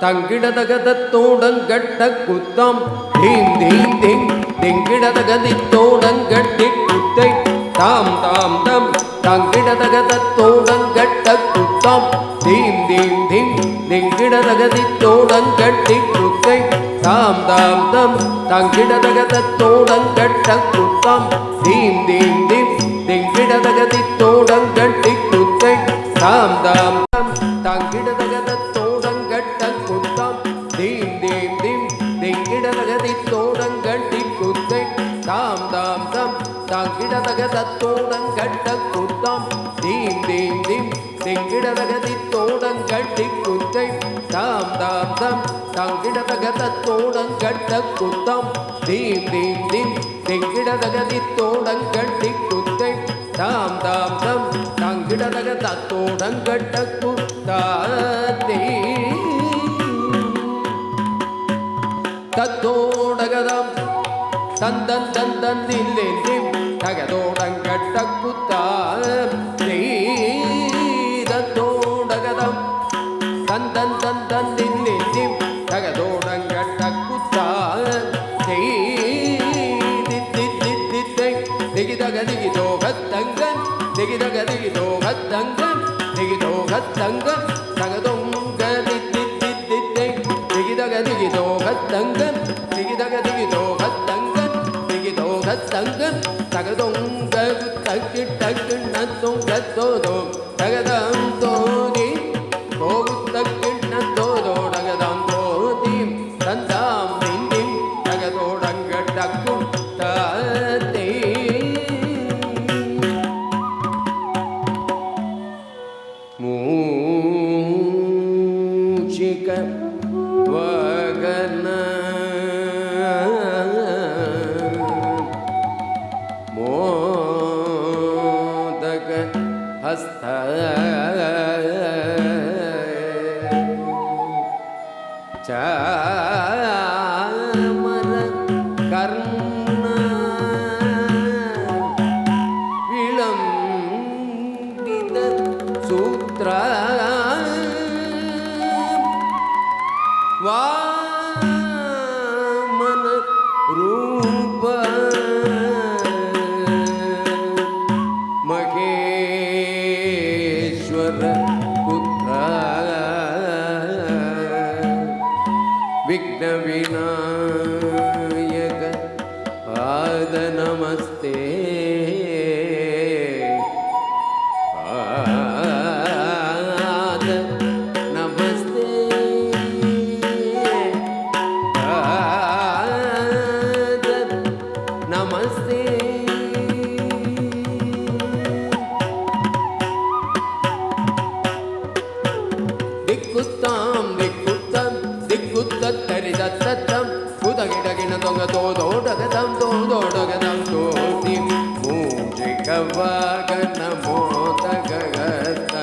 தங்கிடதகதத்தோடங்கட்ட குத்தாம் theme theme theme திங்கிடதகதித்தோடங்கட்டி குத்தை தாம் தாம் தம் தங்கிடதகதத்தோடங்கட்ட குத்தாம் theme theme theme திங்கிடதகதித்தோடங்கட்டி குத்தை தாம் தாம் தம் தங்கிடதகதத்தோடங்கட்ட குத்தாம் தீம் தீம் தீம் திங்கிடதகதித்தோடங்கட்டி குத்தை தாம் தாம் தம் தங்கிடதகதத்தோடங்கட்ட குத்தாம் தீம் தீம் தீம் திங்கிடதகதித்தோடங்கட்டி குத்தை தாம் தாம் தம் தங்கிடதகதத்தோடங்கட்ட குத்தாம் தீம் தீம் தீம் திங்கிடதகதித்தோடங்கட்டி குத்தை தாம் தாம் தம் தங்கிடதகதத்தோடங்கட்ட குத்தாம் தீம் தீம் தீம் திங்கிடதகதித்தோடங்கட்டி குத்தை தாம் தாம் தம் தங்கிடதகதத்தோடங்கட்ட குத்தாதே தத்தோடகதம் தந்தன் தந்தன் நில்லேந்திம் தகதோடங்கட்ட குத்தாதே தத்தோடகதம் தந்தன் தந்தன் நில்லேந்திம் தகதோடங்கட்ட குத்தாதே தித்தித்தித்தித்தை திகிதக திகிதோகத்தங்கன் திகிதக திகிதோகத்தங்கன் திகிதோகத்தங்கன் தகதொங்க தித்தித்தித்தித்தை திகிதக திகிதோகத்தங்கன் திகிதக திகிதோகத்தங்கன் திகிதோகத்தங்கன் தகதொங்க தக்கி டக்கு நத்தொங்கத்தோதோ தகதம் தோதி தோகுத்தக்கி நத்தோதோடகதம் தோதி தந்தாம் நின்னிம் தகதோடங்க டக்கும் தே மூச்சிக வகன மோதக ஹஸ்த சாமர கர்ண விளம்பித சூத்ர வாமன ரூப மகேஸ்வர புத்ர விக்ன விநாயக பாத நமஸ்தே பாத நமஸ்தே பாத நமஸ்தே திக்குத்தாம் திக்குத்தம் திக்குத்தரிதத்தம் குதகிடகின தொங்க தோதோடகதம் தோதோடகதம் தோதி மூஜிகவாகன மோதககத்த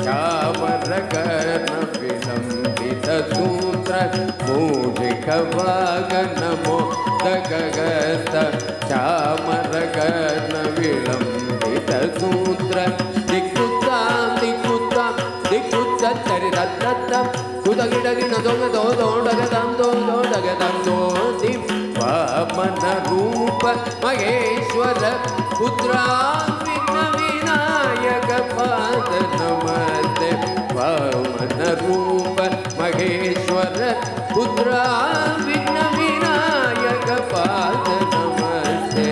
சாமரகன விளம்பித சூத்ர மூஜிகவாகன மோதககத்த சாமரகன விளம்பித சூத்ர திக்குத்தாம் திக்குத்தாம் திக்குத்தரிதத்தம் குதகிடகின தொங்க தோதோடகதம் தோதோடகதம் தோதி வாமன ரூப மகேஸ்வர புத்ரா விக்ன விநாயக பாத நமஸ்தே வாமன ரூப மகேஸ்வர புத்ரா விக்ன விநாயக பாத நமஸ்தே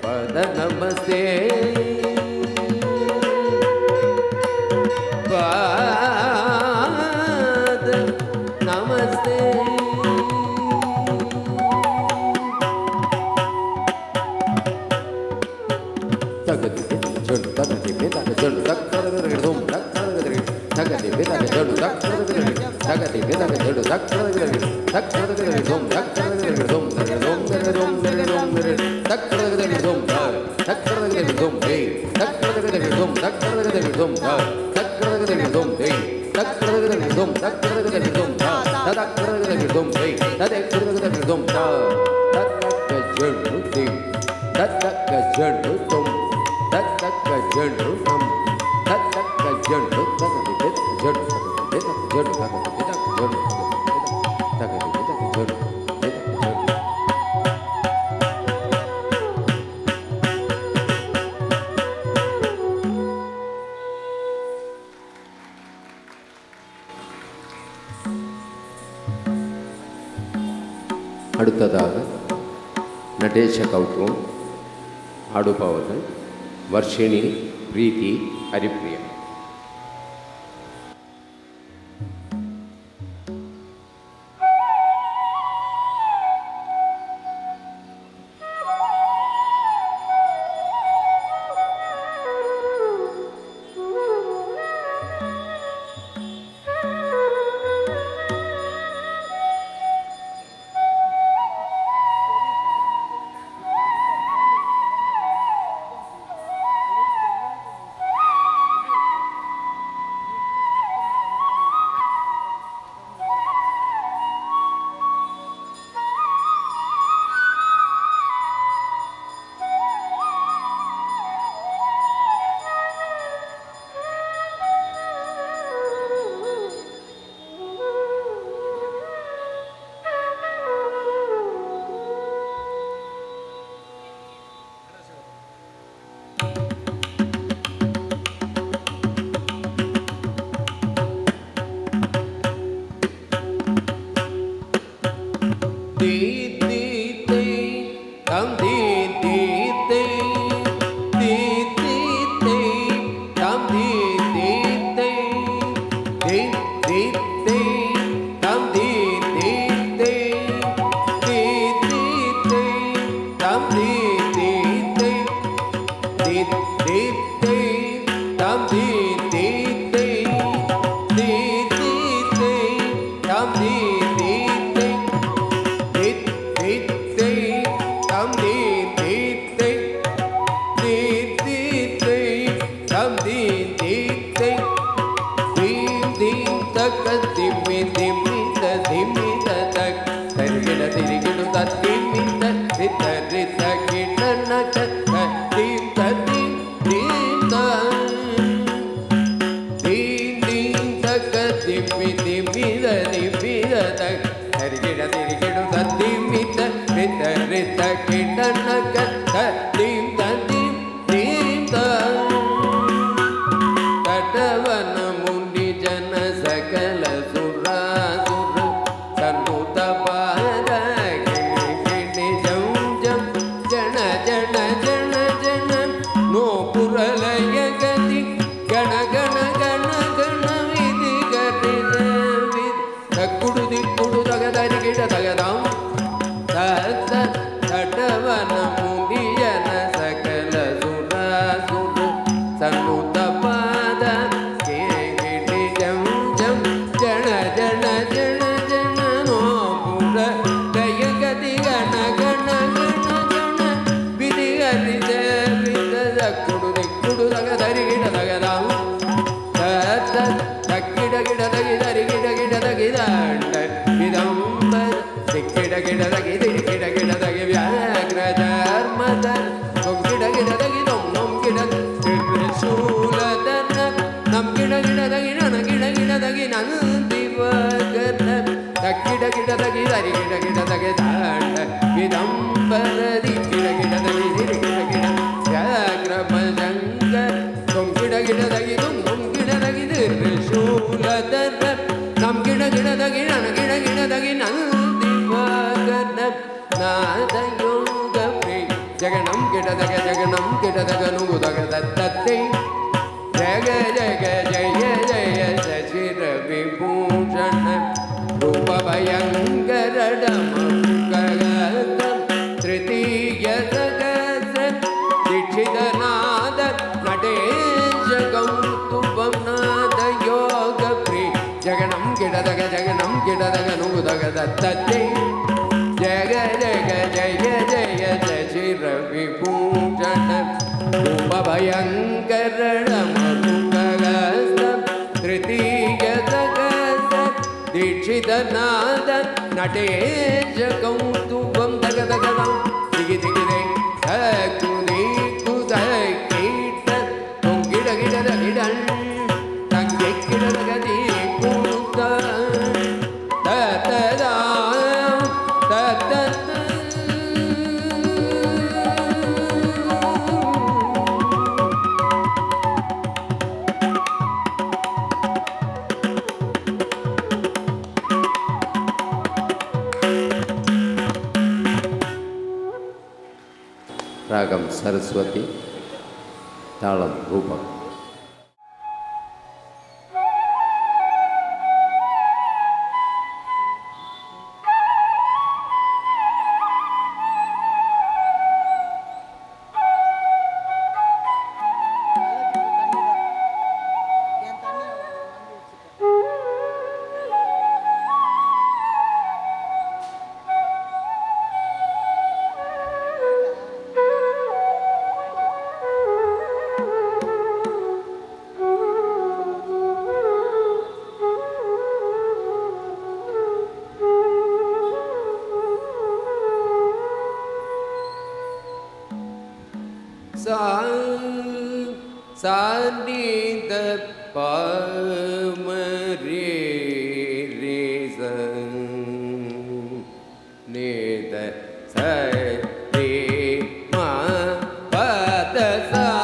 பாத நமஸ்தே பாத நமஸ்தே தகதி ஜொண்டு தகதி பேதக ஜொண்டு தக்கரகரகதும் தகதி பேதக ஜொண்டு தக்கரகரகதும் தகதி பேதக ஜொண்டு தக்கரகரகதும் தக்கரகரகதும் தக்கரகரகதும் தகதோம் தகதோம் தகதோம் தக்கரகரகதும் தக்கரகரகதும் டேய் தக்கரகரகதும் தக்கரகரகதும் தக்கரகரகதும் டேய் தக்கரகரகதும் தக்கரகரகதும் தக்கரகரகதும் டேய் தக்கரகரகதும் தக்கக ஜொண்டு டேய் தக்கக ஜொண்டு தும் தக்கக ஜொண்டு நம் தக்கக ஜொண்டு தகதி ஜொண்டு தகதி ஜொண்டு தகதி ஜொண்டு தகதிமி தகஜொரு தகஜொரு. அடுத்ததாக நடேஷ கௌத்துவம் ஆடுபவர்கள் வர்ஷினி, பிரீத்தி, ஹரிப்ரியா. da ராகம் சரஸ்வதி, தாளம் ரூபம். sa ni da pa ma re re sa ni da sa re ma pa da sa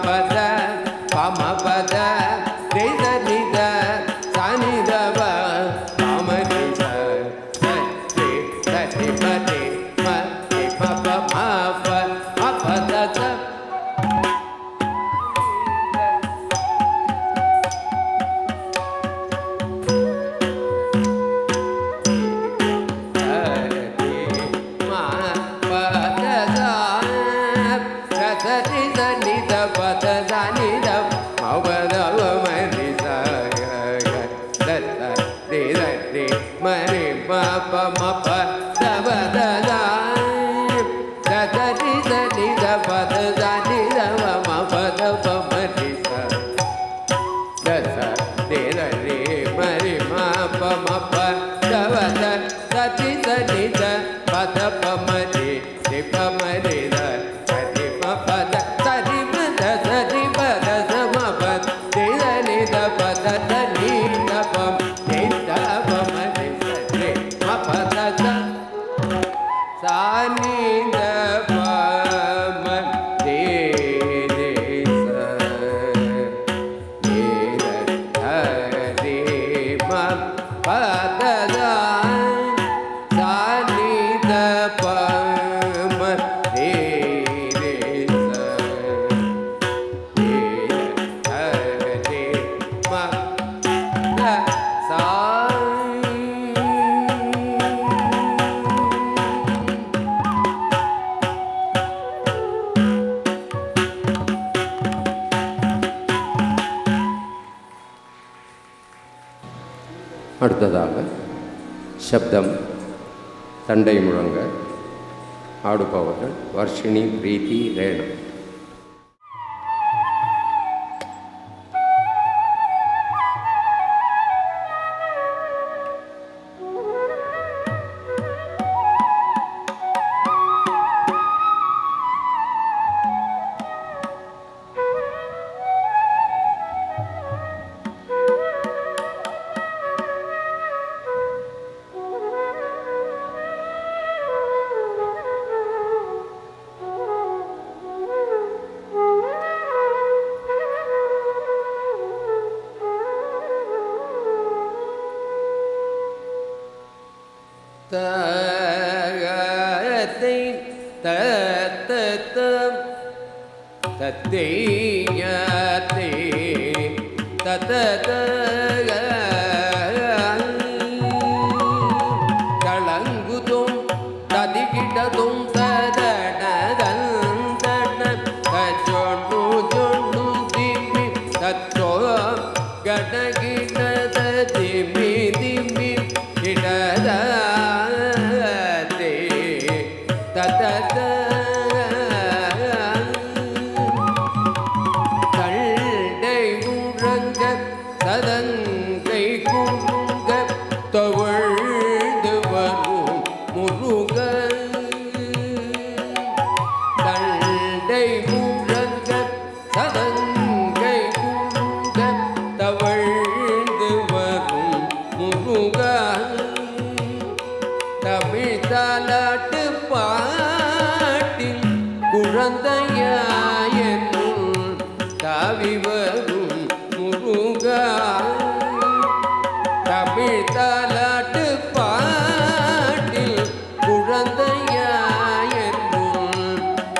பத பம பத நித நித சனிதவ பமரித சரி சரி பதி மதி பப மப மபத Mari papa mapa dava dada dada di di dava dada di dava mapa dava mari dada di di mari mapa mapa dava dada di di dava dava mari di pamari dada di mapa dada di dada di dada sama di di dava dada di dava di dava Sani da pa ma de de sa de da de ma pa da da Sani da pa ma de de sa de da de ma da sa அடுத்ததாக சப்தம் தண்டை முழங்க ஆடுபவர்கள் வர்ஷினி பிரீத்தி ரேணு. தத்தை தத்தம் தத்தையத்தை தத்தத தளங்குதும் ததிகிடதும் ததடதன் தன தச்சொண்டு சொண்டு திம்மி தச்சோ கடகிட திம்மி திம்மி கிடத தண்டை முழங்க சதங்கை குங்க தவழ்ந்து வரும் முருக தண்டை முழங்க சதங்கை குங்க தவழ்ந்து வரும் முருக தமிழ் தாலாட்டு பாட்டில் குழந்தையாயனும் தாவி வரும் முருகா தமிழ் தாலாட்டு பாட்டில் குழந்தையாயனும்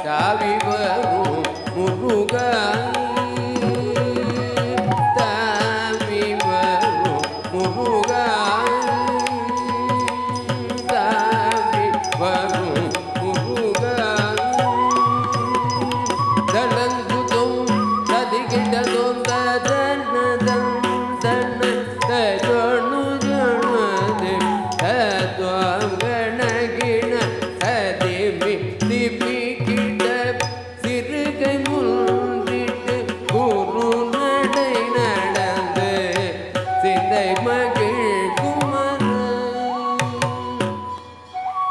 தாவி வரும் முருகா தாவி வரும் முருகா வரும் முருகா தளங்குதும் ததிகிடதும் ததனதம் தன தஜொணு ஜொணுது தத்வம் கணகிண அதிமி திமி கிட சிறுகை முன்றிட்டு குரு நடை நடந்து சிந்தை மகிழ் குமர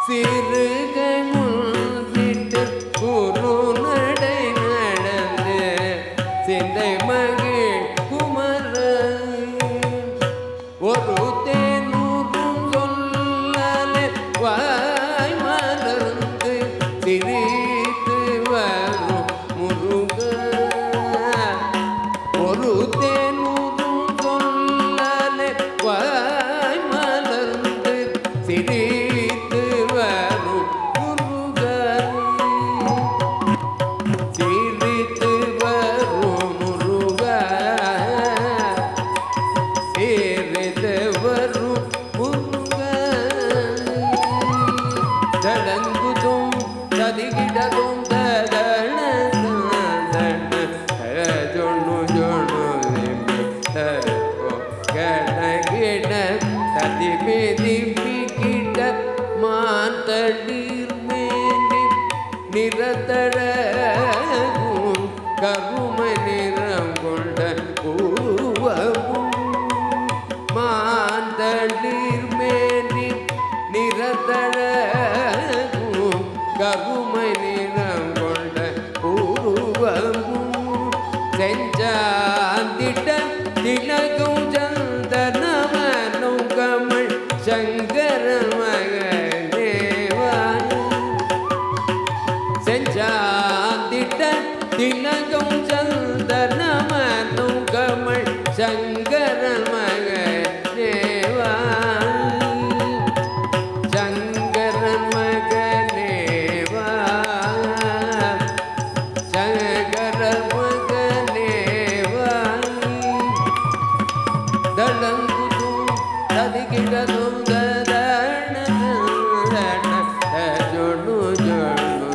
சிறுகை முன்றிட்டு குரு நடை நடந்து சிந்தை மகிழ் குமர ஒரு தேனூரும் சொல்லலே வாய் மலர்ந்து சிரித்து வரும் முருக கருமை நிறம் கொண்ட பூவமும் மாந்தளிர் மேனி நிறத்தழகும் கருமை நிறம் கொண்ட பூவமும் செஞ்சாந்திட்ட திலகும் சந்தனமனும் கமல் சங்கர மகனேவா செஞ்சாந்திட்ட திலகும் சந்தனமனும் கமல் சங்கர மகனேவா சங்கர மகனேவா சங்கர மகனேவா தளங்குதும் ததிகிடதும் ஜொண்ணு ஜொண்ணு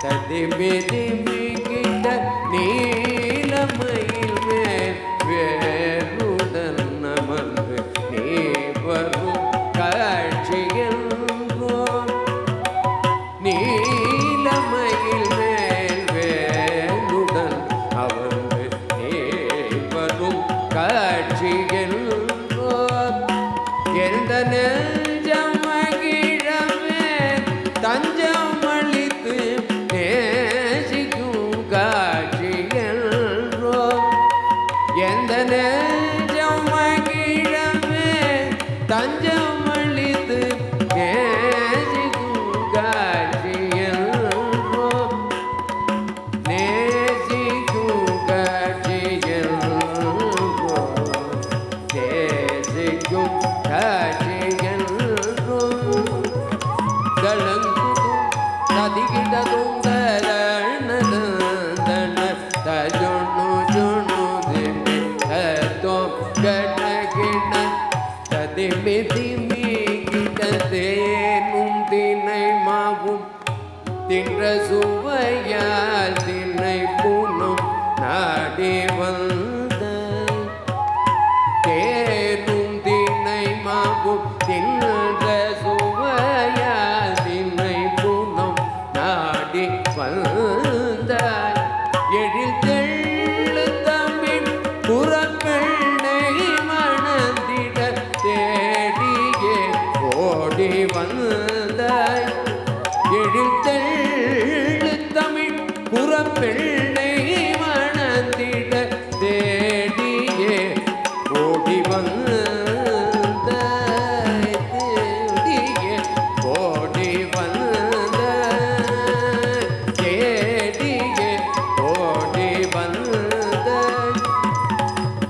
ததிமி திமி கிட்ட நீலமயில் மேல் வேறுடன் அமர்ந்து நீ வரும் காட்சியென்றோம் நீலமயில் மேல் வேறுடன் அமர்ந்து நீ வரும் காட்சியென்றோம் எந்த நெஞ்சம் மகிழவே தஞ்சம் அளித்து நேசிக்கும் காட்சியென்றோம் எந்த நெஞ்சம் மகிழவே தஞ்சம் அளித்து நேசிக்கும் காட்சியென்றோம் நேசிக்கும் காட்சியென்றோம் நேசிக்கும் காட்சியென்றோம் தளங்குதும் ததிகிடதும் தரணதன தஜொண்ணு ஜொண்ணு திமி தத்தோம் கடகிட ததிமி திமி கிட்ட தேனும் தினை மாவும் தின்ற சுவையால் தினை பூனும் நாடி வந்த தேனும் தினை மாவும் தின்ற சுவையால் தினை பூனும் நாடி வந்தாய் எழில் தெள்ளு தமிழ் புறப்பெண்ணை மணந்திட தேடியே ஓடி வந்தாய் எழில் தெள்ளு தமிழ் புறப்பெண்ணை மணந்திட தேடியே ஓடி வந்தாய் தேடியே ஓடி வந்தாய் தேடியே ஓடி வந்தாய்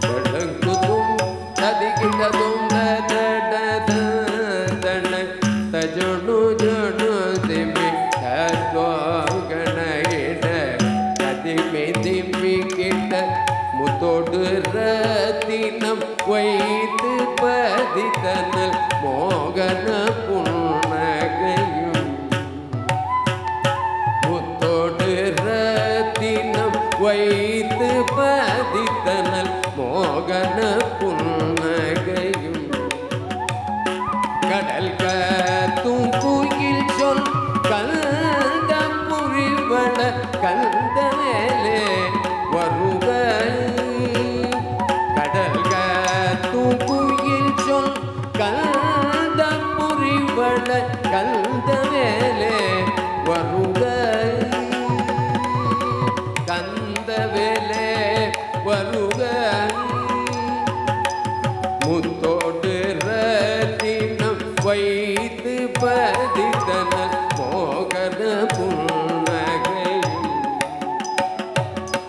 தளங்குதும் ததிகிடதும் தஜொண்ணு ஜொண்ணு திமி தத்வாகணகிட ததிமி திமி கிட்ட முத்தோடு ரத்தினம் வைத்து பதித்தனல் மோகன புன்னகையும் முத்தோடு ரத்தினம் வைத்து பதித்தனல் மோகன புன்னகையும் கடல் கத்தும் குயில் சொல் கந்த புரிவள கந்த மேலே வருக கடல் கத்தும் குயில் சொல் கந்த புரிவள கந்த மேலே வருக கந்த வேலே வருக முத்தோடு ரத்தினம் வைத்து பதித்தன மோகன புன்னகையும்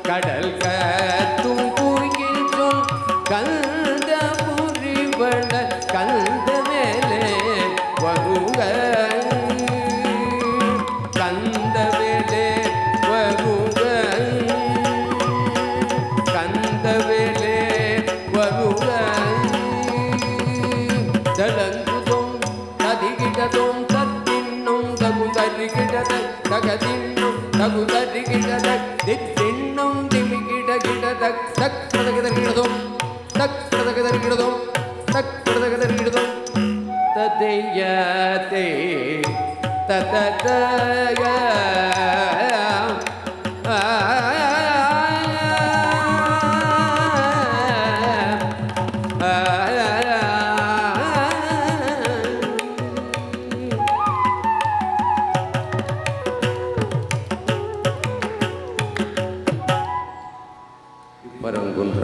கடல் கத்தும் குயில் சொல் கந்த புரிவள கந்த மேலே வருக கந்த வேலே வருக கந்த வேலே வருக தளங்குதும் ததிகிடதும் தத்தின்னும் தகுதறிகிடத தகதின்னும் தகுதறிகிடத தித்தின்னும் திமிகிட கிடத தக்கதகிடதும் தக்கதகிடதும் தக்கதகிடதும் ததையதே தததய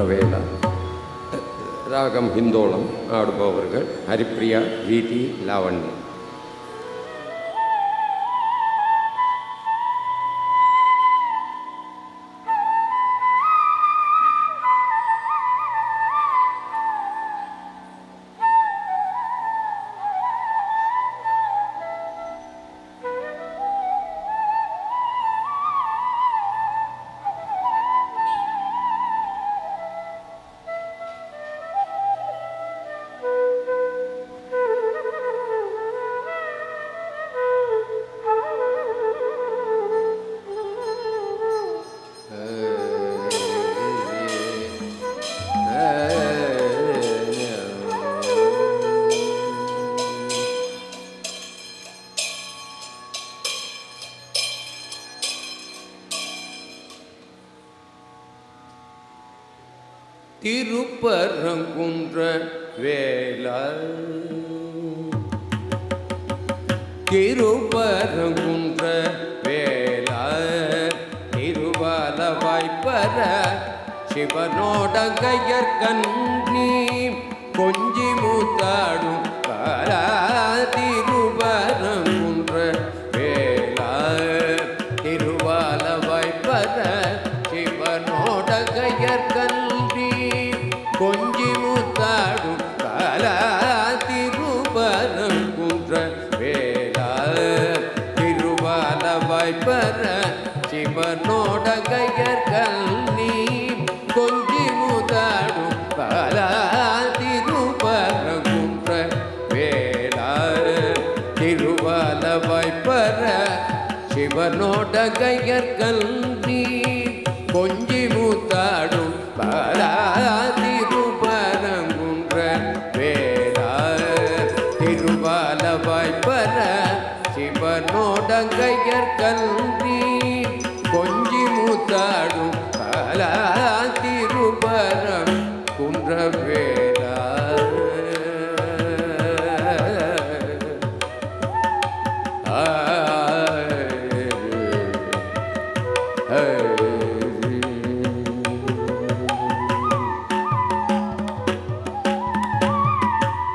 குன்றவேலா. ராகம் ஹிந்தோளம். ஆடுபவர்கள் ஹரிப்ரியா, வீதி, லாவண்யா. திருப்பரங்குன்ற வேலா, திருப்பரங்குன்ற வேலா, திருவாலவாய்ப்பர சிவனோடங்கையற்கண்ணி கொஞ்சி மூத்தாடும் காலா. திருப்பரங்குன்ற வேலா, திருவாலவாய்ப்பர சிவனோடங்கையற்கண்ணி கொஞ்சி மூத்தாடும் காலா. திருப்பரங்குன்ற வேலா, திருவாலவாய்ப்பர சிவனோடங்கையற்கண்ணி கொஞ்சி மூத்தாடும் காலா. திருப்பரங்குன்ற வேலா, திருவாலவாய்ப்பர சிவனோடங்கையற்கண்ணி கொஞ்சி மூத்தாடும் காலா. திருப்பரங்குன்ற வேலா, திருவாலவாய்ப்பர சிவனோடங்கையற்கண்ணி கொஞ்சி மூத்தாடும் காலா. திருப்பரங்குன்ற வேலா.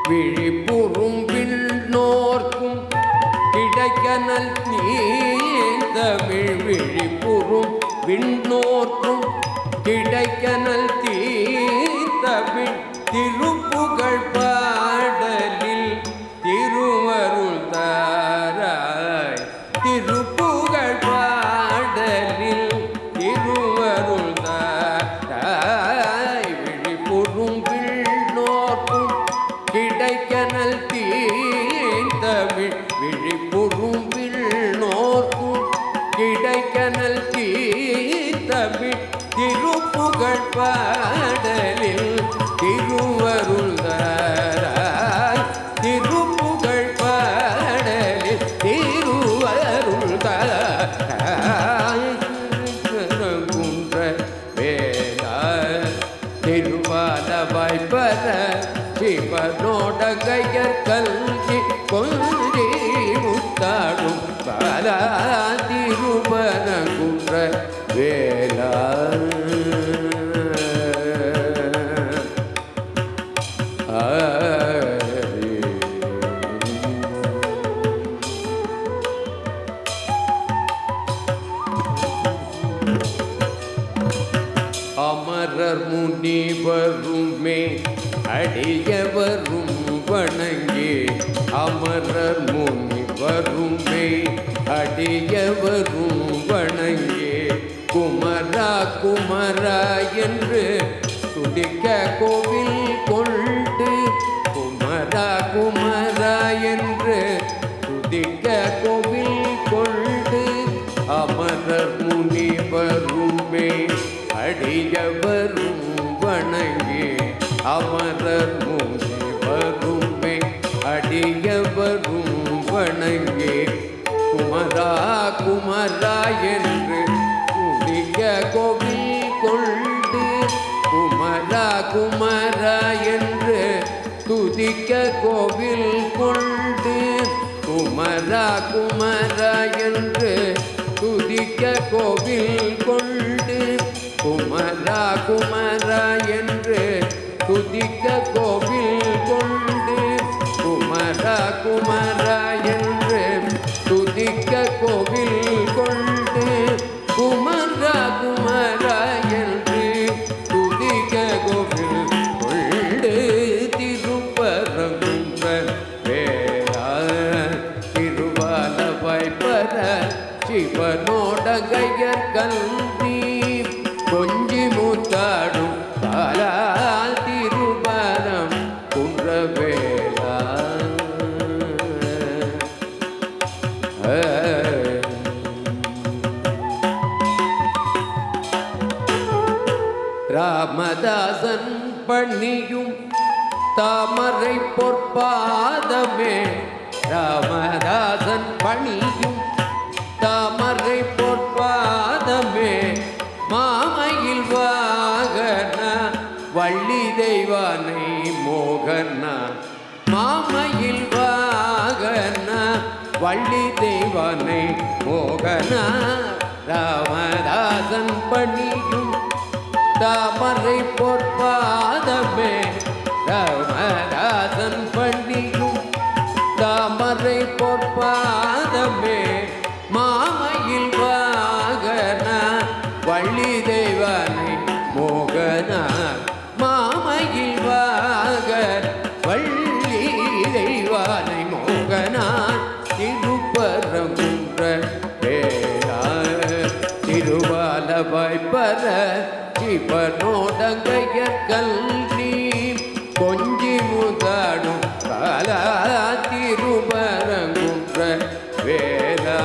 விழிப்புறும் விண்ணோர்க்கும் கிடைக்கனல் தீந்தமிழ். விழிப்புறும் விண்ணோர்க்கும் கிடைக்கனல் தீந்தமிழ். திருப்புகழ் பாடலில் திருவருள் தாராய். திருப்புகழ் பாடலில் திருவருள் தாராய். விழிப்புறும் விண்ணோர்க்கும் கிடைக்கனல் தீந்தமிழ். விழிப்புறும் விண்ணோர்க்கும் கிடைக்கனல் தீந்தமிழ். திருப்புகழ் பாடலில் திருவருள் தாராய். திருப்புகழ் பாடலில் திருவருள் தாராய். திருப்பரங்குன்ற வேலா, திருவாலவாய்ப்பர சிவனோடங்கையற்கண்ணி கொஞ்சி மூத்தாடும் காலா. திருப்பரங்குன்ற வேலா. அமரர் முனிவருமே அடியவரும் வணங்கி. அமரர் முனிவருமே அடியவரும் வணங்கி. குமரா குமரா என்று துதிக்க கோவில் கொண்டு. குமரா குமரா என்று துதிக்க கோவில் கொண்டு. அமரர் முனிவருமே அடியவரும் வணங்கி. அமரர் முனிவருமே அடியவரும் வணங்கி. குமரா குமரா என்று துதிக்க கோவில் கொண்டு. குமரா குமரா என்று துதிக்க கோவில் கொண்டு. குமரா குமரா என்று துதிக்க கோவில் கொண்டு. குமரா குமரா என்று துதிக்க கோவில் கொண்டு குமரா குமரா என்று துதிக்க கோவில் கொண்டு குமரா குமரா என்று துதிக்க கோவில் கொண்டு திருப்பரங்குன்ற வேளா திருவாலவாய் பர சிவனோடகையர் கல்வி கொஞ்சி மூத்தாடும் பாலால் திருபரம் குன்றவேளா ராமதாசன் பண்ணியும் தாமரை பொற்பாதமே ராமதாசன் பணியும் தாமரை பொற்பாதமே மாமையில் வாகன வள்ளி தெய்வானை மோகனா மாமையில் வாகன வள்ளி தெய்வானை மோகனா ராமதாசன் பணியும் தாமரை பொற்பாதமே ராமதாசன் பணியும் தாமரை பொற்பாதமே மாமையில் வாகன வள்ளி தெய்வானை மோகனா மாமையில் வாகன் வள்ளி தெய்வானை மோகனா திருப்பரங்குன்ற வேளா திருவாலவாய் பர சிவனோடங்கையர் கல்வி கொஞ்சி முதாடும் காலா திருப்பரங்குன்ற வேளா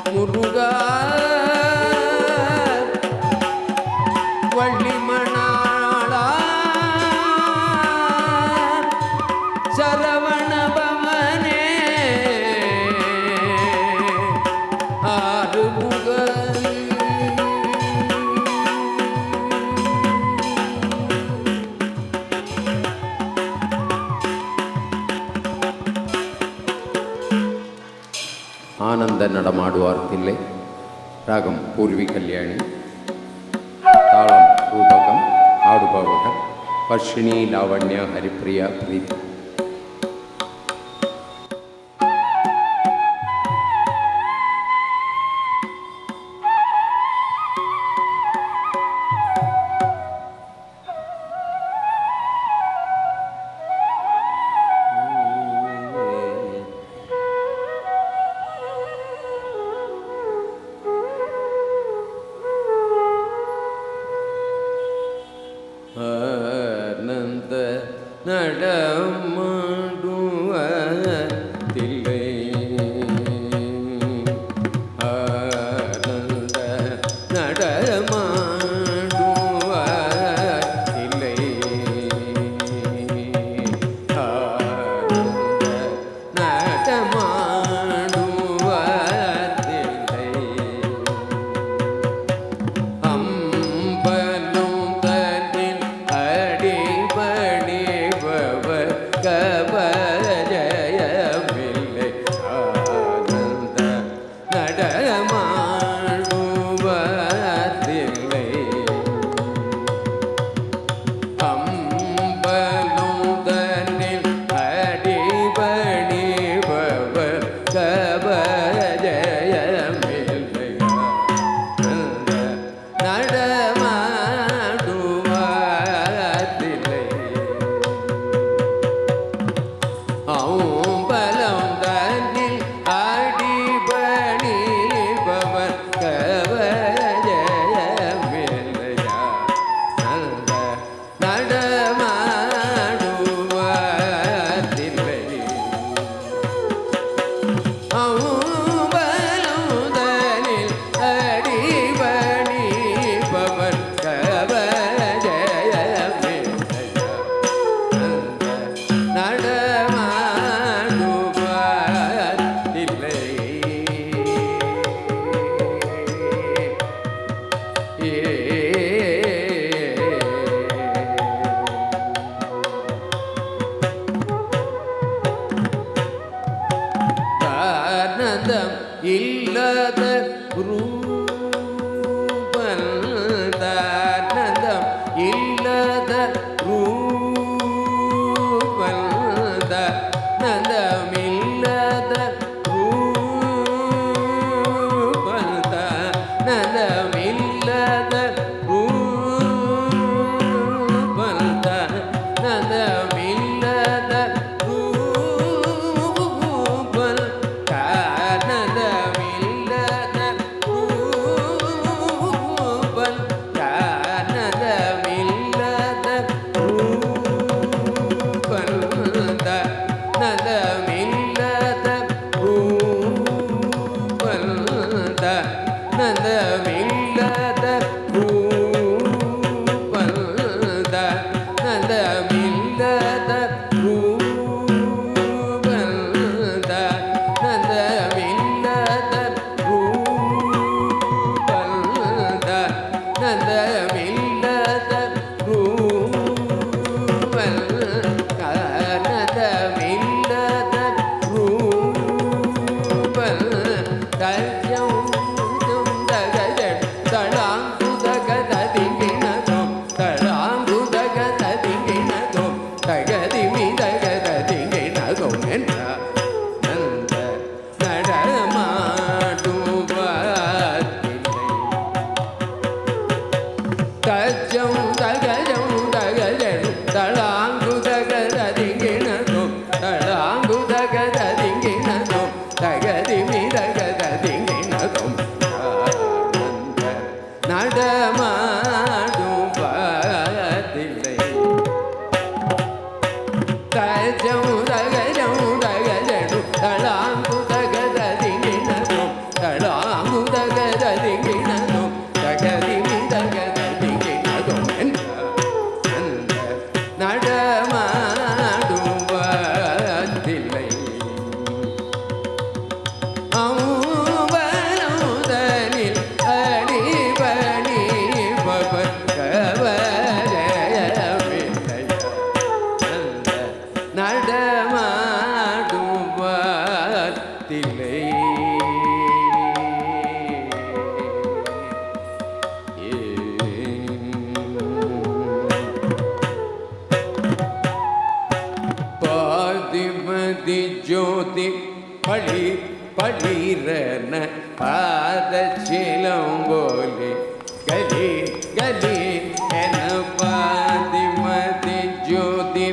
முருகா வள்ளிமணாளா சரவண பவனே ஆறுமுக ஆனந்த நடமாடுவார் தில்லை ராகம் பூர்வி கல்யாணி தாளம் ரூபகம் ஆடுபவர்கள் வர்ஷினி லாவண்யா ஹரிப்ரியா பிரீத் ஆனந்த நடமாடுவார் தில்லை ஆனந்த நடமாடுவார் தில்லை ஆனந்த நடமாடுவார் தில்லை அம்பலம் தன்னில் அடிபணிபவர் கபஜயமில்லை ஆனந்த நடமாடுவார் தில்லை அம்பலம் தன்னில் அடிபணிபவர் கபஜயமில்லை நடமாடுவார் தில்லை அம்பலம் தன்னில் அடிபணிபவர் கவஜயமில்லையா நடமாடுவார் தில்லை அம்பலம் தன்னில் அடிபணிபவர் கவஜயமில்லையா நடமாடுவார் தில்லை ஆனந்தம் இல்லாத ரூபல்தானந்தம் இல்லாத ரூபல்தானந்தம் இல்லாத ரூபல்தானந்தம் இல்லாத ரூபல்தானந்தம் இல்லாத ஜோதி பழி பழிரன பாதச்சிலம்போலி கலி கலி என பாதிமதி ஜோதி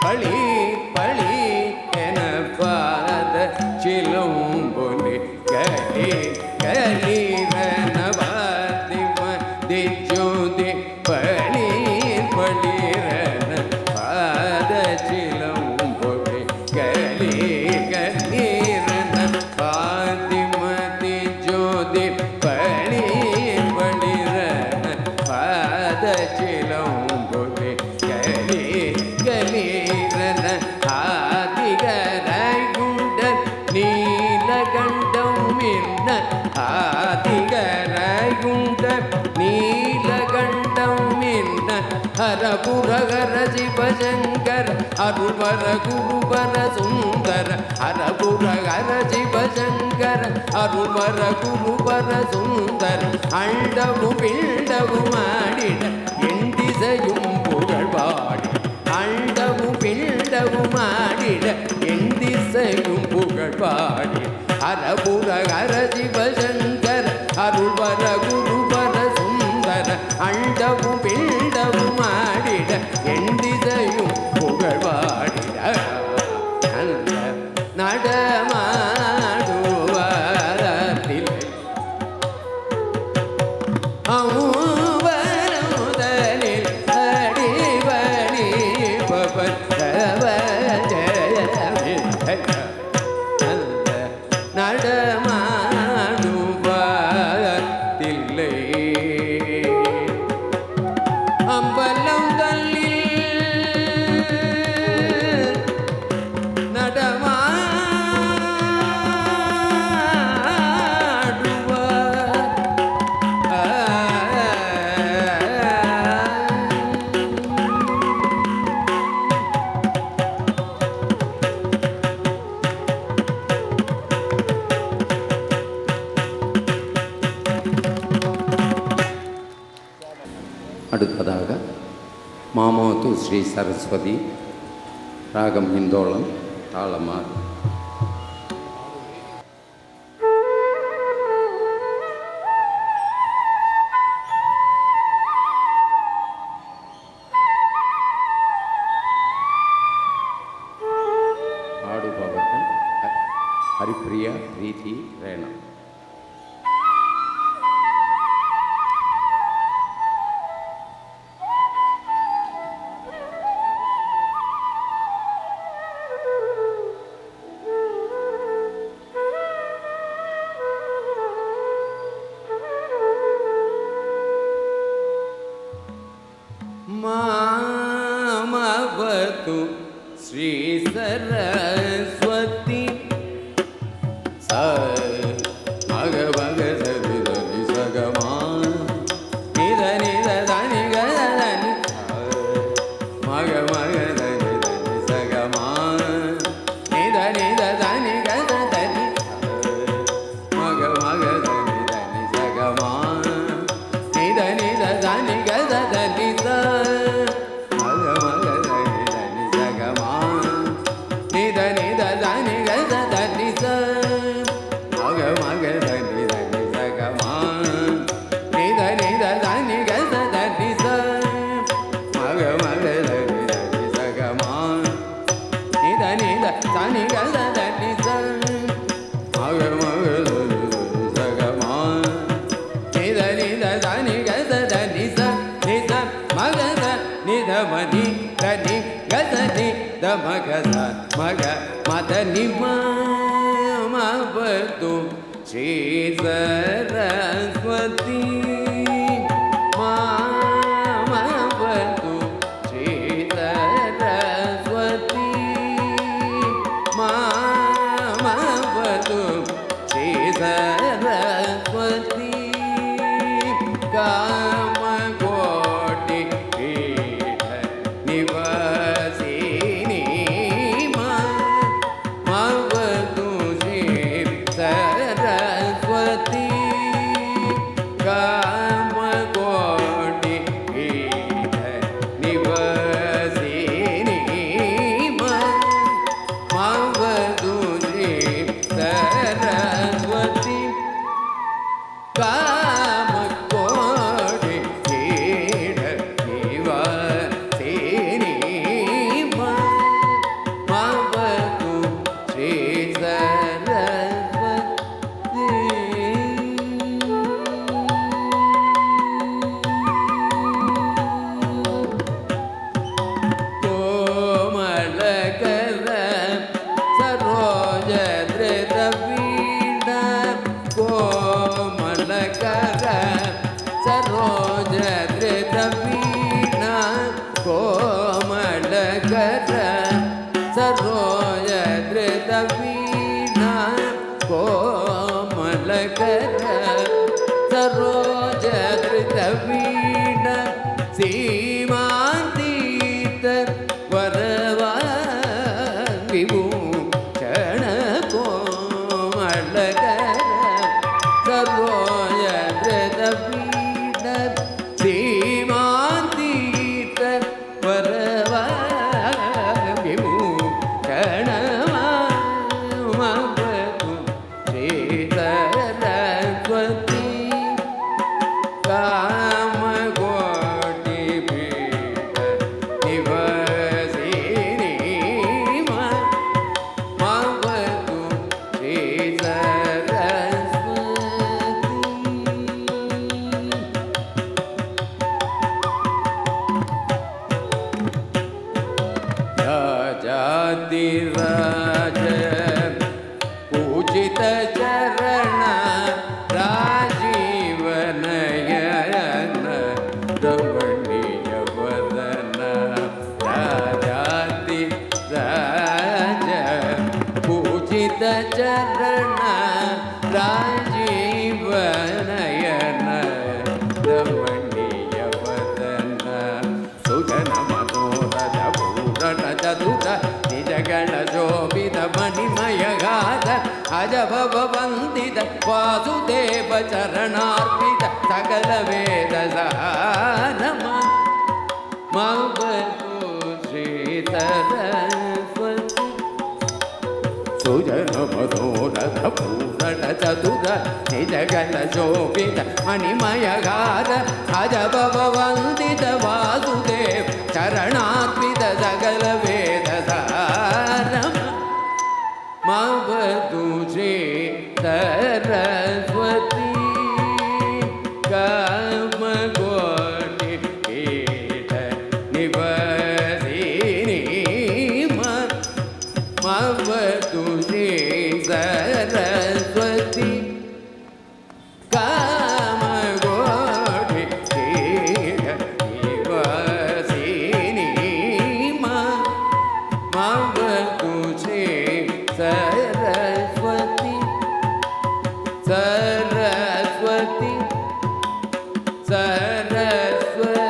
பழி பழி என பாதச்சிலம்போலி கலி கலிரன பாதிமதி ஜோதி பழி பழிரன பாதச்சிலம்போலி கலி கலீரன பாதிமதி ஜோதி பழி பழிரன பாதச்சிலம்போலி கலி கலீரன ஆதிகரைகுண்ட நீலகண்டம் என்ன ஆதிகரைகுண்ட நீலகண்டம் என்ன ஹரபுரகர சிவசங்கர அருள்வர குருவர சுந்தர ஹரபுரகர சிவசங்கர அருள்வர குருவர சுந்தர அண்டவு பிண்டவு மாடிட என் திசையும் புகழ்பாடி அண்டவு பிண்டவு மாடிட என் திசையும் புகழ்பாடி ஹரபுரகர சிவசங்கர அருள்வர குருவர சுந்தர அண்டவு பிண்டவு மாடிட என் திசையும் புகழ்வாடிட அந்த நடமாடுவதில்லை முதலில் அடிவணி பவத்தவ ஜயமில்லை அந்த நடமாடுவதில்லை அம்பலம் அடுத்ததாக மாமோது ஸ்ரீ சரஸ்வதி, ராகம் இந்தோளம், தாளமாறு. ஆடுபவர்கள் ஹரிப்ரியா, பிரீத்தி, ரேணா. मामवतु श्री सरस्वती स मग मग सरि धनि सगमा निध निध धनि गद धनि मग मग धनि धनि सगमा निध निध धनि गद धनि मग मग धनि धनि सगमा निध निध धनि गद धनि स मनि धनि गदनि दमगद मग मदनि मामवतु श्री सरस्वती मामवतु श्री सरस्वती मामवतु श्री सरस्वती सीमातीत वरवा विभूषण कोमलकर सरोज धृतपीठ सीमातीत वरवा विभूषण मामवतु श्री सरस्वती राज पूजित चरण राजीव नयन रमणीय वदन राजाति राज पूजित चरण राजीव नयन रमणीय वदन सुगन मनोहर पूरण चतुर जगण शोभित मणिमय गाध अज भवन्ति वन्दित वासुदेव चरणार्पित सकल वेद सारम श्री सरस्वती सुजन मनोरथ पूरण चतुर निजगल शोभित मणिमयगार अजब वन्दित वासुदेव चरणार्पित सकल वेद सारम मवतु श्री सरस्वती कामकोटि पीठ निवासिनी मवतु श्री सरस्वती कामकोटि पीठ निवासिनी मवतु श्री सरस्वती सरस्वती सरस्वती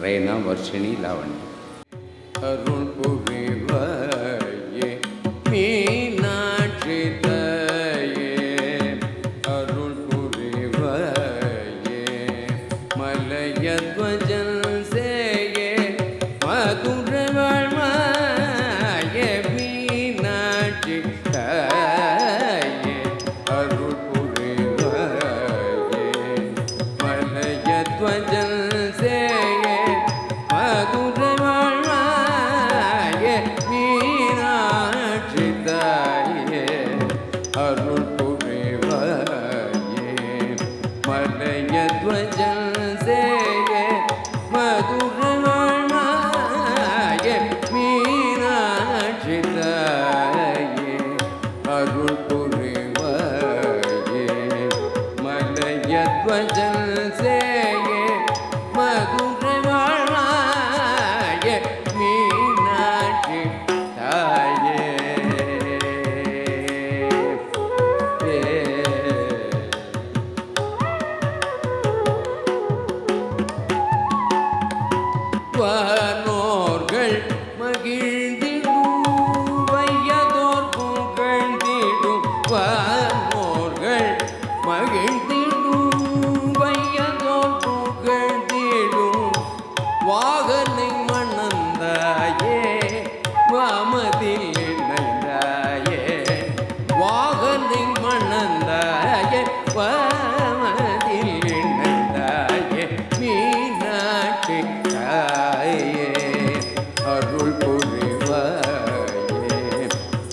ரேனா வர்ஷினி லாவண்யா அருள் புரிவாயே மீனாட்சி தாயே அருள் புரிவாயே மலையத்வஜன் சேயே மதுர வாழ்மாயே மீனாட்சி தாயே அருள் புரிவாயே மலையத்வஜன் வானோர்கள் மகிழ்ந்திடும் வையதோர் புகழ்ந்திடும் வானோர்கள் மகிழ்ந்திடும் வையதோர் புகழ்ந்திடும் வாகனை மணந்தாயே வாமதில் இணைந்தாயே வாகனை மணந்தாயே வாமதில் இணைந்தாயே மீனாட்சி அருள் புரிவாயே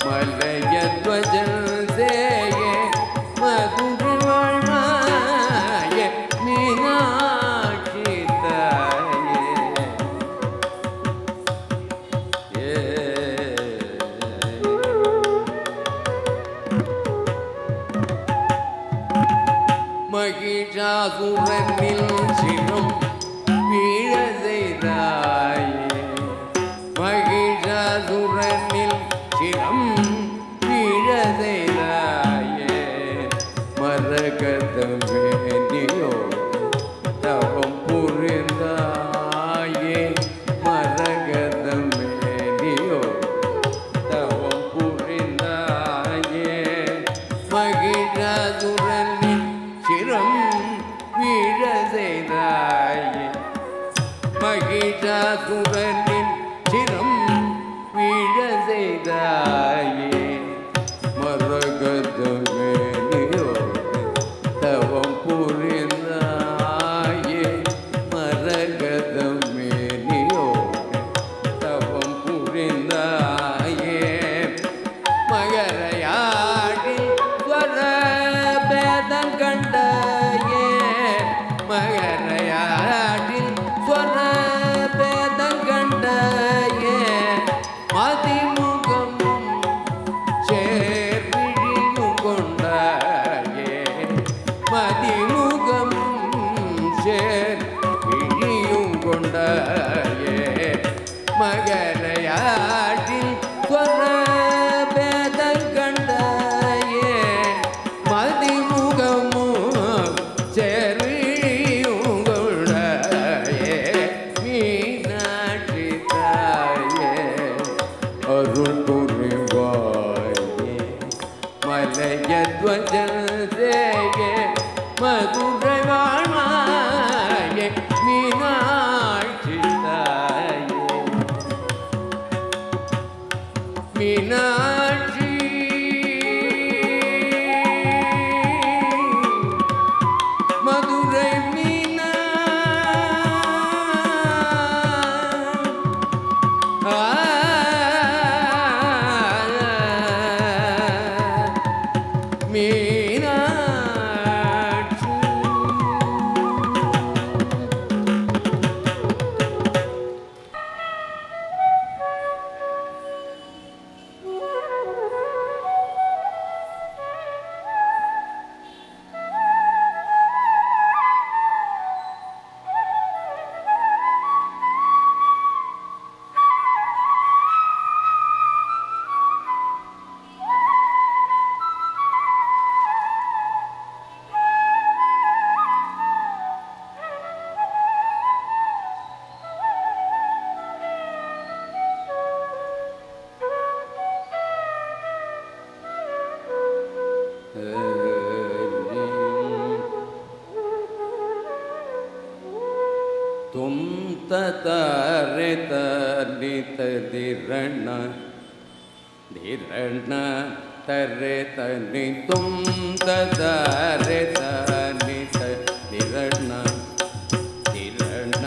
மலையத்வஜன் சேயே மதுர வாழ்மாயே மீனாட்சி தாயே மகிஷாசுரனில் சினம் வீழ செய்தாயே மகிஷாசுரனில் சிரம் வீழ செய்தாயே மரகதமேனியோ தவம் புரிந்தாயே மரகதமேனியோ தவம் புரிந்தாயே மகிஷாசுரனில் சிரம் வீழ செய்தாயே மகிஷாசுரனின் சிரம் வீழ செய்தாயே கரையாற்றில் சொன்ன பேதங்கண்டாயே மதிமுகமும் செறியுங்குள்ளாயே மீனாட்சி தாயே அருள் புரிவாயே மலையத்வஜே மதுரை வாழ்வாயே மீனாட்சி தாயே மீனாட்சி மதுரை மீனா தும் தரே தலித திரண திரண தரே தனி தும் தரே தலித திரண திரண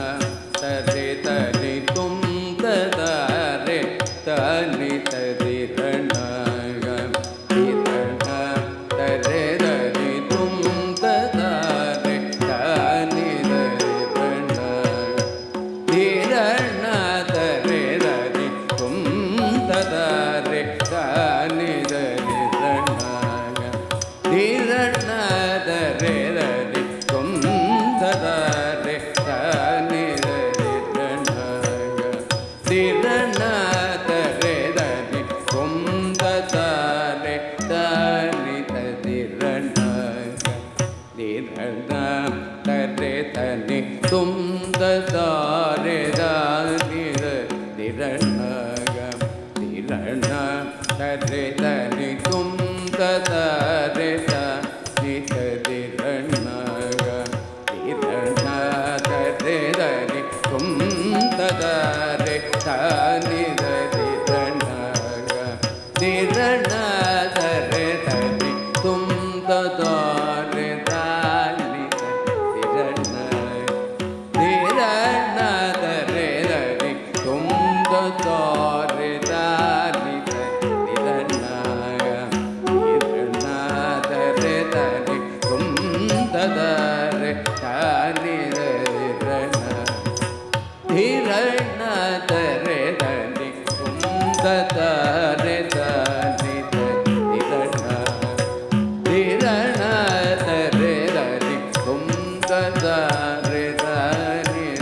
தரே தனி தும் தரே தலித திரண திரண தரே தனி தும் தரே தலித தும்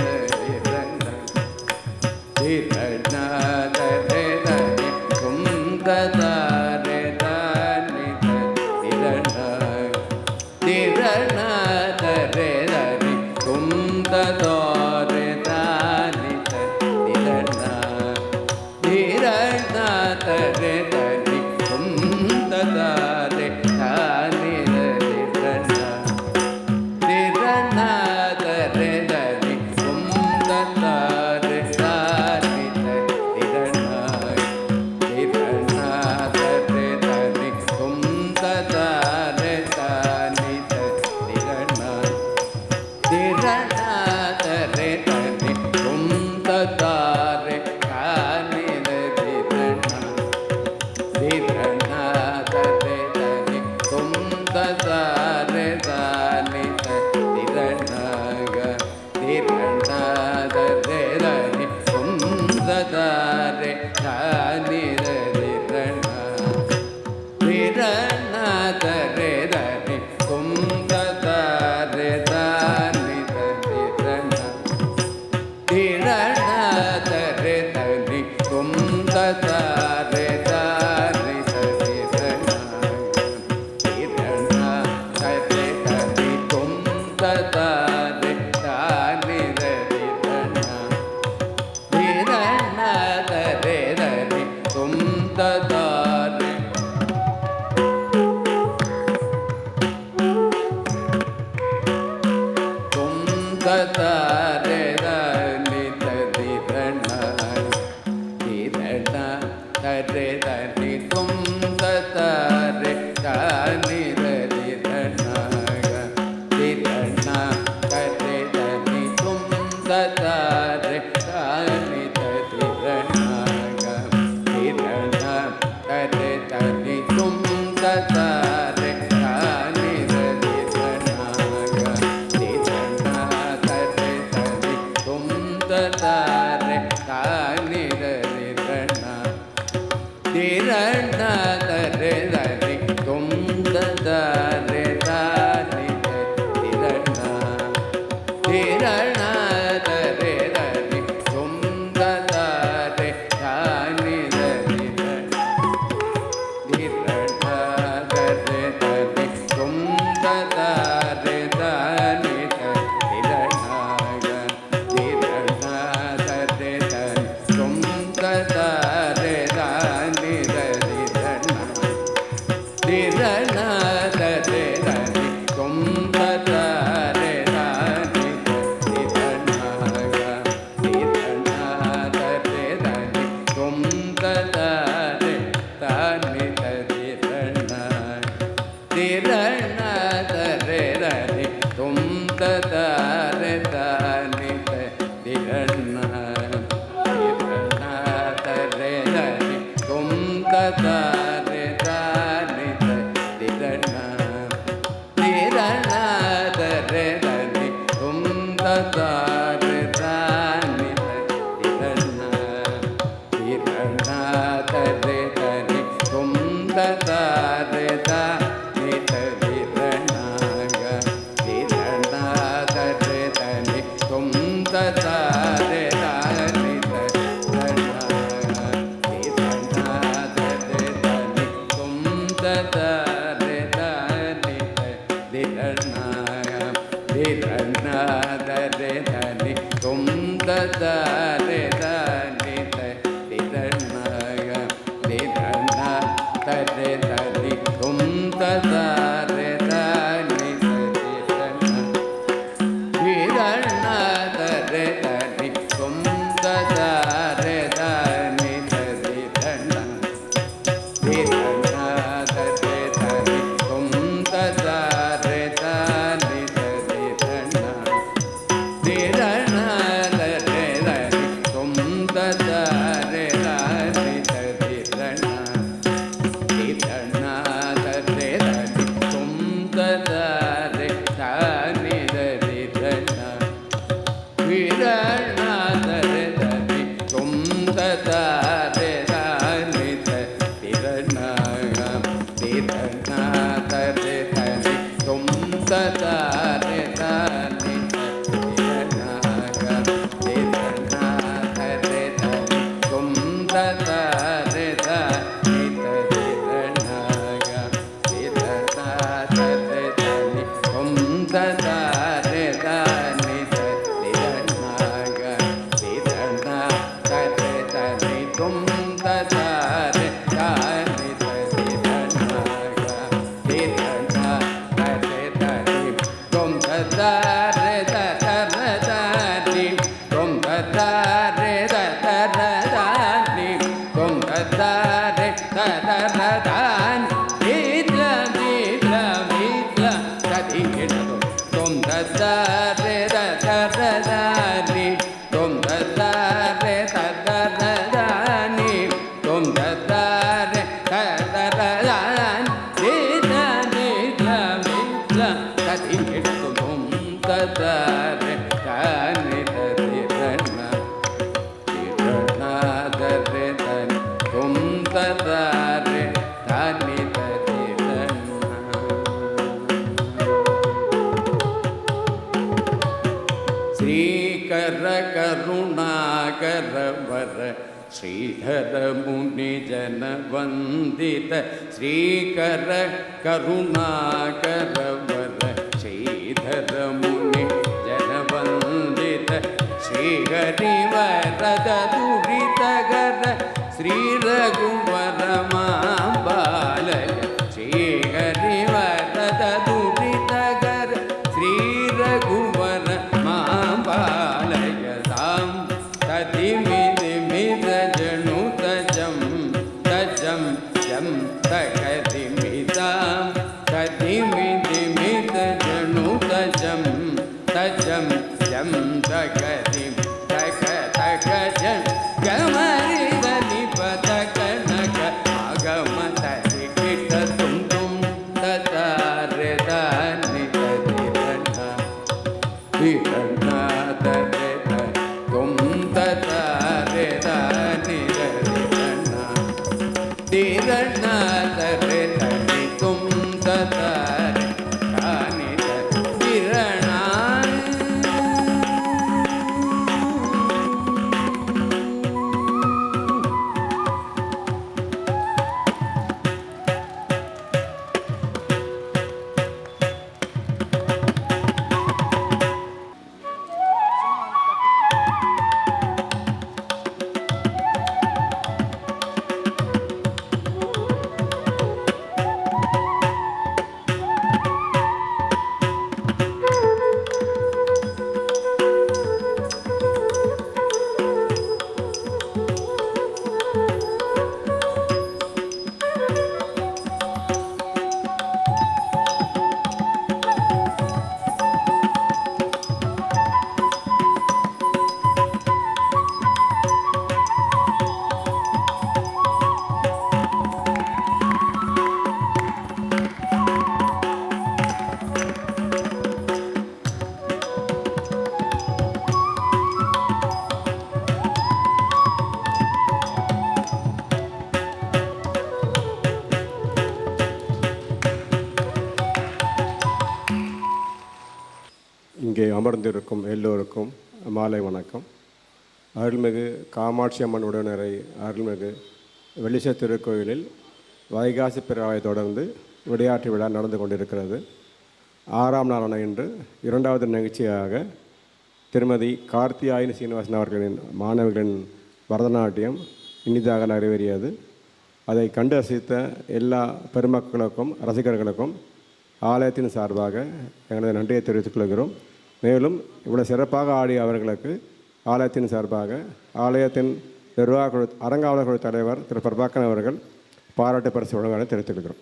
தரே தானி திரணக திரண தரே தனி தும் தரே தானி திரணக திரண தரே தனி தும் தரே தானி திரணக திரண தரே தனி தும் தரே தானி திரண re da ni tum da da re da ni re di da na ga di da na ga re da ni tum da da re da ni da di da na ga di da na ga re da ni tum da da re da ni re di da na ga di da na ga re da ni tum da da re da ni re di da na tirana tare dare tum tare dare tirana tirana tare dare tum tare dare tirana tare dare tum tare dare tirana tirana tare dare tum tare tirana tare dare tum tare dare tirana tirana tare dare tum tare dare tirana tirana tare dare tum tare dare tirana tirana tare dare tum tare dare tirana tirana tare dare tum tare dare tirana tirana tare dare tum tare dare tirana tirana tare dare tum tare dare tirana tirana tare dare tum tare dare tirana tirana tare dare tum tare dare tirana tirana tare dare tum tare dare tirana tirana tare dare tum tare dare tirana tirana tare dare tum tare dare tirana tirana tare dare tum tare dare tirana tirana tare dare tum tare dare tirana tirana tare dare tum tare dare tirana tirana tare dare tum tare dare tirana tirana tare dare tum tare dare tirana tirana tare dare tum tare dare tirana tirana tare dare tum tare dare tirana tirana tare dare tum tare dare tum tare dare tum tare dare vidla vidla vidla kadingedo tum tare dare tum tare dare tum tare vidla vidla vidla kadingedo tum tare dare tirana tirana tare dare tum tare dare tirana Shrikar Karunakar वर श्रीधर मुनि जन वंदित श्रीकर करुणाकर वर श्रीधर मुनि जन वंदित श्रीहरि वरद दुरितगर श्री रघुवर मांबालय श्रीहरि वरद दुरितगर श्री रघुवर मांबालय दाम तदिमिद मिद जनु तजम இங்கே அமர்ந்திருக்கும் எல்லோருக்கும் மாலை வணக்கம். அருள்மிகு காமாட்சி அம்மன் உடனரை அருள்மிகு வெள்ளிச திருக்கோயிலில் வைகாசி பிறவாயை தொடர்ந்து விளையாட்டு விழா நடந்து கொண்டிருக்கிறது. 6ஆம் நாளான இன்று 2வது நிகழ்ச்சியாக திருமதி கார்த்தியாயினி சீனிவாசன் அவர்களின் மாணவர்களின் பரதநாட்டியம் இனிதாக நிறைவேறியது. அதை கண்டு ரசித்த எல்லா பெருமக்களுக்கும் ரசிகர்களுக்கும் ஆலயத்தின் சார்பாக எங்களது நன்றியை தெரிவித்துக் கொள்கிறோம். மேலும் இவ்வளவு சிறப்பாக ஆடிய அவர்களுக்கு ஆலயத்தின் சார்பாக ஆலயத்தின் நிர்வாக குழு அரங்காவலர் குழு தலைவர் திரு பிரபாகரன் அவர்கள் பாராட்டு பரிசு வழங்க தெரிவித்துக் கொள்கிறோம்.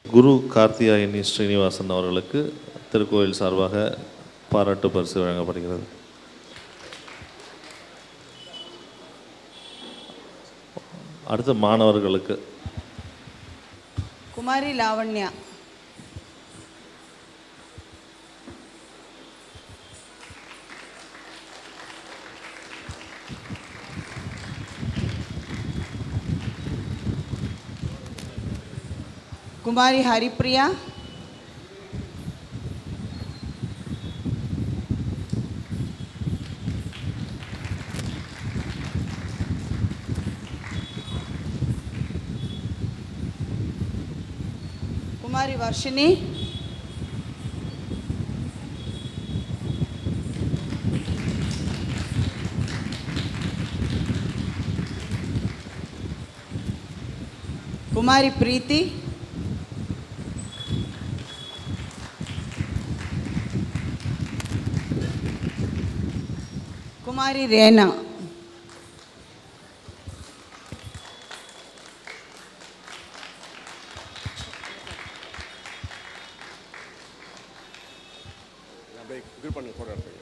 குரு கார்த்தியாயினி ஸ்ரீனிவாசன் அவர்களுக்கு திருக்கோயில் சார்பாக பாராட்டு பரிசு வழங்கப்படுகிறது. அடுத்த மாணவர்களுக்கு குமாரி லாவண்யா, குமாரி ஹரிப்ரியா, குமாரி வர்ஷினி, குமாரி பிரீத்தி, குமாரி ரேனா. இது பண்ணி போடுறேன்.